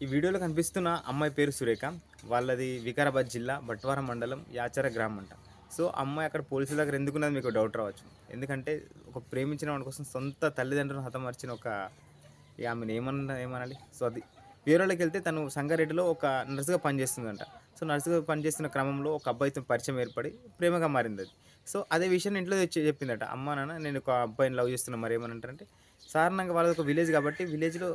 ఈ వీడియోలో కనిపిస్తున్న అమ్మాయి పేరు సురేఖ. వాళ్ళది వికారాబాద్ జిల్లా బట్వారం మండలం యాచర గ్రామం అంట. సో, అమ్మాయి అక్కడ పోలీసుల దగ్గర ఎందుకున్నది మీకు డౌట్ రావచ్చు. ఎందుకంటే ఒక ప్రేమించిన వాడి కోసం సొంత తల్లిదండ్రులను హతమార్చిన ఒక ఆమెను ఏమనాలి? సో, అది వివరాలకెళ్తే తను సంగారెడ్డిలో ఒక నర్స్‌గా పనిచేస్తుందంట. సో, నర్స్‌గా పనిచేస్తున్న క్రమంలో ఒక అబ్బాయితో పరిచయం ఏర్పడి ప్రేమగా మారిందది. సో, అదే విషయాన్ని ఇంట్లో తెచ్చి చెప్పిందట. "అమ్మా, నాన్న నేను ఒక అబ్బాయిని లవ్ చేస్తున్నా మరేమనంటారంటే" సాధారణంగా వాళ్ళదొక విలేజ్ కాబట్టి విలేజ్‌లో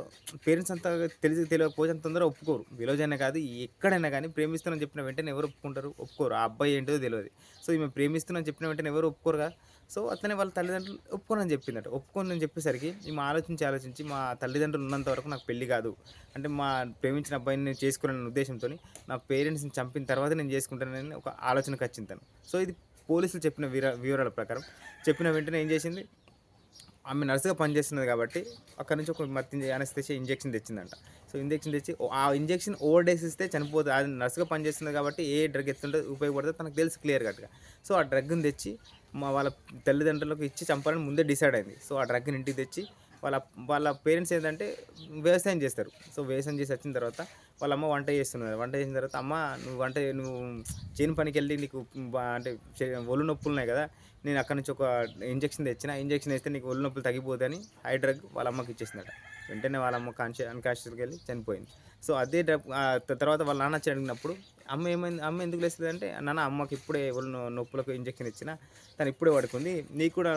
పేరెంట్స్ అంతా తెలియకపోతే అంత తొందరగా ఒప్పుకోరు. విలేజ్ అనే కాదు ఎక్కడైనా గానీ ప్రేమిస్తున్నానని చెప్పిన వెంటనే ఎవరు ఒప్పుకుంటారు? ఒప్పుకోరు. ఆ అబ్బాయి ఏంటో తెలవదు. సో, ఈమె ప్రేమిస్తున్నానని చెప్పిన వెంటనే ఎవరు ఒప్పుకోరుగా. సో, అట్లనే వాళ్ళ తల్లిదండ్రులు ఒప్పుకోనని చెప్పిందట. ఒప్పుకోనని చెప్పేసరికి ఈమె ఆలోచించి మా తల్లిదండ్రులు ఉన్నంత వరకు నాకు పెళ్లి కాదు. అంటే మా ప్రేమించిన అబ్బాయిని నేను చేసుకోనన్న ఉద్దేశంతోని నా పేరెంట్స్‌ని చంపిన తర్వాత నేను చేసుకుంటానని ఒక ఆలోచనకొచ్చింది తను. సో, ఇది పోలీసులు చెప్పిన వివరాల ప్రకారం చెప్పిన వెంటనే ఏం చేసింది, ఆమె నర్స్‌గా పనిచేస్తున్నది కాబట్టి అక్కడి నుంచి ఒక అనస్థీషియా ఇంజెక్షన్ తెచ్చిందంట. సో, ఇంజెక్షన్ తెచ్చి ఆ ఇంజెక్షన్ ఓవర్ డోస్ ఇస్తే చనిపోతది. అది నర్స్‌గా పనిచేస్తున్నది కాబట్టి ఏ డ్రగ్ ఎట్లుంటే ఉపయోగపడుతదో తనకు తెలుసు క్లియర్ కట్‌గా. సో, ఆ డ్రగ్‌ని తెచ్చి వాళ్ళ తల్లిదండ్రులకు ఇచ్చి చంపాలని ముందే డిసైడ్ అయింది. సో, ఆ డ్రగ్‌ని ఇంటికి తెచ్చి వాళ్ళ వాళ్ళ పేరెంట్స్ ఏందంటే వ్యవసాయం చేస్తారు. సో, వ్యవసాయం చేసి వచ్చిన తర్వాత వాళ్ళ అమ్మ వంట చేస్తున్నది. వంట చేసిన తర్వాత, "అమ్మ, నువ్వు చేను పనికెళ్ళి నీకు అంటే ఒళ్ళు నొప్పులున్నాయి కదా! నేను అక్కడి నుంచి ఒక ఇంజెక్షన్ తెచ్చిన. ఇంజెక్షన్ ఏస్తే నీకు ఒళ్ళు నొప్పులు తగ్గిపోతాయని" ఐ డ్రగ్ వాళ్ళ అమ్మకి ఇచ్చేసిందట. వెంటనే వాళ్ళ అమ్మ అన్‌కాన్షియస్‌గా చనిపోయింది. సో, అదే తర్వాత వాళ్ళ నాన్న వచ్చి అడిగినప్పుడు అమ్మ ఎందుకు లేస్తలేదంటే, "నాన్న, అమ్మకి ఇప్పుడే నొప్పులకు ఇంజెక్షన్ ఇచ్చిన. తను ఇప్పుడే పడుకుంది. నీకు కూడా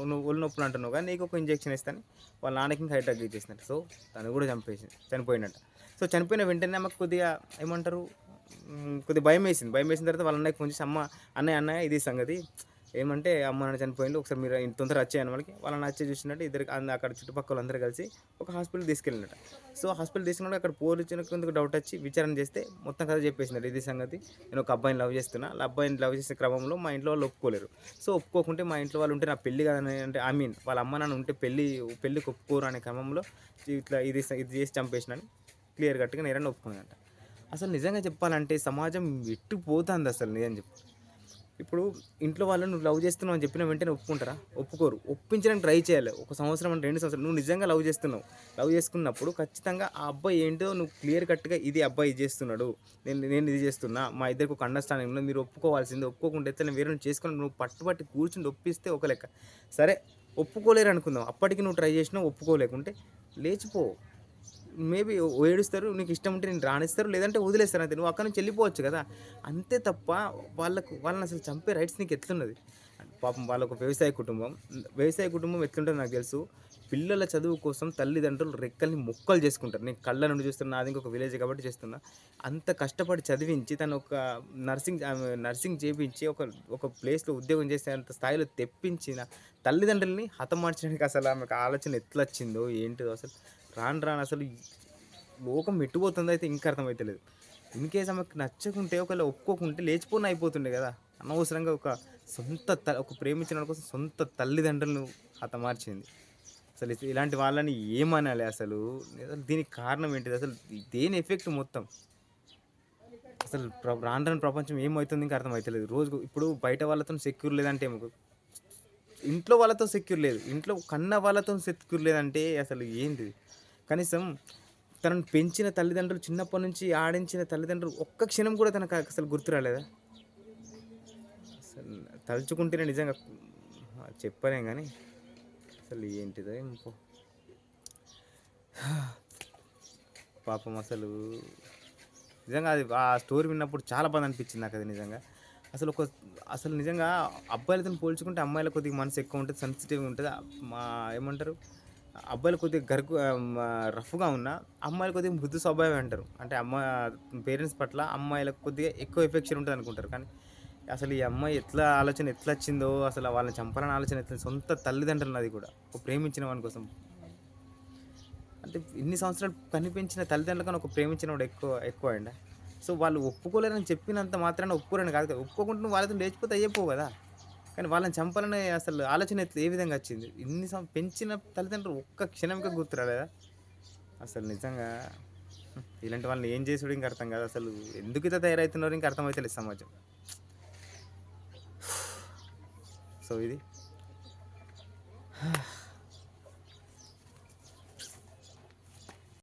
నువ్వు ఒళ్ళు నొప్పులు అంటున్నావు కదా! నీకు ఒక ఇంజెక్షన్ ఇస్తాను" వాళ్ళ నాన్నకి ఇంకా హై డ్రగ్ ఇచ్చేసిందట. సో, తను కూడా చనిపోయిండంట. సో, చనిపోయిన వెంటనే ఆమెకు కొద్దిగా ఏమంటారు, కొద్దిగా భయమేసింది. భయమేసిన తర్వాత వాళ్ళ అన్నయ్యకి ఫోన్ చేసి, "అన్నయ్య ఇది సంగతి. ఏమంటే అమ్మ, నాన్న చనిపోయిండు. ఒకసారి మీరు తొందరగా వచ్చేయండి" వాళ్ళకి. వాళ్ళ అన్న వచ్చి చూసినట్టు ఇద్దరికి అక్కడ చుట్టుపక్కలందరూ కలిసి ఒక హాస్పిటల్‌కి తీసుకెళ్ళిండట. సో, హాస్పిటల్ తీసుకున్నప్పుడు అక్కడ పోలీసులకు డౌట్ వచ్చి విచారణ చేస్తే మొత్తం కథ చెప్పేసిందట. ఇది సంగతి. నేను ఒక అబ్బాయిని లవ్ చేస్తున్నా. అబ్బాయిని లవ్ చేసే క్రమంలో మా ఇంట్లో వాళ్ళు ఒప్పుకోలేరు. సో, ఒప్పుకోకుంటే మా ఇంట్లో వాళ్ళు ఉంటే నా పెళ్లి కాదని, అంటే వాళ్ళ అమ్మ నాన్న ఉంటే పెళ్ళికి ఒప్పుకోరు అనే క్రమంలో ఇట్లా ఇది చేసి చంపేసినని క్లియర్ కట్‌గా నేరాన్ని ఒప్పుకుందంట. అసలు నిజంగా చెప్పాలంటే సమాజం ఎటు పోతాందసలు నిజం చెప్పు. ఇప్పుడు ఇంట్లో వాళ్ళు నువ్వు లవ్ చేస్తున్నావు అని చెప్పిన వెంటనే ఒప్పుకుంటారా? ఒప్పుకోరు. ఒప్పించడానికి ట్రై చేయాలి. ఒక సంవత్సరం అంటే 2 సంవత్సరాలు. నువ్వు నిజంగా లవ్ చేస్తున్నావు. లవ్ చేసుకున్నప్పుడు ఖచ్చితంగా ఆ అబ్బాయి ఏంటో నువ్వు క్లియర్ కట్‌గా ఇది అబ్బాయి ఇది చేస్తున్నాడు. నేను ఇది చేస్తున్నా. మా ఇద్దరికి ఒక అండర్‌స్టాండింగ్ ఉన్నది. మీరు ఒప్పుకోవాల్సిందే. ఒప్పుకోకుంటే ఎట్లైనా వేరేని చేసుకొని నువ్వు పట్టుబట్టి కూర్చుండి ఒప్పిస్తే ఒక లెక్క. సరే, ఒప్పుకోలేరు అనుకుందాం. అప్పటికి నువ్వు ట్రై చేసినావు, ఒప్పుకోలేకుంటే లేచిపో. మేబీ ఏడుస్తారు. నీకిష్టం ఉంటే నిన్ను రానిస్తారు. లేదంటే వదిలేస్తారు అంతే. నువ్వు అక్కడి నుంచి వెళ్ళిపోవచ్చు గదా! అంతే తప్ప వాళ్ళనసలు చంపే రైట్స్ నీకెట్లున్నది? పాపం వాళ్ళొక వ్యవసాయ కుటుంబం. వ్యవసాయ కుటుంబం ఎట్లుంటదో నాకు తెలుసు. పిల్లల చదువు కోసం తల్లిదండ్రులు రెక్కల్ని ముక్కలు చేసుకుంటారు. నేను కళ్ళ నుండి చూస్తున్నా. నాది ఇంకొక విలేజ్ కాబట్టి చేస్తున్నా. అంత కష్టపడి చదివించి తనొక నర్సింగ్ చేపించి ఒక ప్లేస్‌లో ఉద్యోగం చేసేంత స్థాయిలో తెప్పించిన తల్లిదండ్రులని హతమార్చడానికి అసలు ఆమెకు ఆలోచన ఎట్లొచ్చిందో ఏంటిదో అసలు రాను రాను అసలు లోకం ఎట్టుపోతుందో అయితే ఇంకా అర్థమైతలేదు. ఇన్‌కేస్ ఆమెకు నచ్చకుంటే ఒకవేళ ఒప్పుకోకుంటే లేచిపోయిన అయిపోతుండే గదా! అనవసరంగా ఒక ప్రేమించిన వాడి కోసం సొంత తల్లిదండ్రులను హతమార్చింది. అసలు ఇలాంటి వాళ్ళని ఏమనాలి అసలు? అసలు దీనికి కారణం ఏంటిది? అసలు దేని ఎఫెక్ట్ మొత్తం? అసలు రాను రాను ప్రపంచం ఏమైతుందో ఇంకా అర్థమైతలేదు. రోజుకు ఇప్పుడు బయట వాళ్ళతోని సెక్యూర్ లేదంటే ఇంట్లో వాళ్ళతో సెక్యూర్ లేదు. ఇంట్లో కన్న వాళ్ళతోని సెక్యూర్ లేదంటే అసలు ఏంటిది? కనీసం తనను పెంచిన తల్లిదండ్రులు, చిన్నప్పటి నుంచి ఆడించిన తల్లిదండ్రులు ఒక్క క్షణం కూడా తనకు అసలు గుర్తు రాలేదా? అసలు తలుచుకుంటేనే నిజంగా చెప్పలేం గానీ, అసలు ఏంటిదో ఏమో పో. పాపం అసలు నిజంగా అది ఆ స్టోరీ విన్నప్పుడు చాలా బాధ అనిపించింది నాకది నిజంగా. అసలు అసలు నిజంగా అబ్బాయిలతోని పోల్చుకుంటే అమ్మాయిల కొద్దిగా మనసు ఎక్కువ ఉంటది. సెన్సిటివ్‌గా ఉంటది. మా ఏమంటారు? అబ్బాయిలు కొద్దిగా రఫ్‌గా ఉన్నా, అమ్మాయిలు కొద్దిగా మృదు స్వభావి అంటారు. అంటే పేరెంట్స్ పట్ల అమ్మాయిలకు కొద్దిగా ఎక్కువ ఎఫెక్షన్ ఉంటదనుకుంటారు. కానీ అసలు ఈ అమ్మాయి ఆలోచన ఎట్లొచ్చిందో, అసలు వాళ్ళని చంపాలన్న ఆలోచన సొంత తల్లిదండ్రులది కూడా. ఒక ప్రేమించిన వాని కోసం. అంటే ఇన్ని సంవత్సరాలు కనిపెంచిన తల్లిదండ్రుల కన్నా ఒక ప్రేమించినోడు ఎక్కువయిండా? సో, వాళ్ళు ఒప్పుకోలేరని చెప్పినంత మాత్రాన ఒప్పుకోరని కాదు కదా! ఒప్పుకోకుంటే నువ్వు వాళ్ళతోని లేచిపోతే అయిపోవు గదా! కానీ వాళ్ళని చంపాలనే అసలు ఆలోచన ఏ విధంగా వచ్చింది? ఇన్ని పెంచిన తల్లిదండ్రులు ఒక్క క్షణంకే గుర్తు రాలేదా? అసలు నిజంగా ఇలాంటి వాళ్ళని ఏం చేసుడో ఇంక అర్థం కాదు. అసలు ఎందుకు ఇట్లా తయారైతున్నారో ఇంక అర్థమైతలేదు సమాజం. సో, ఇది.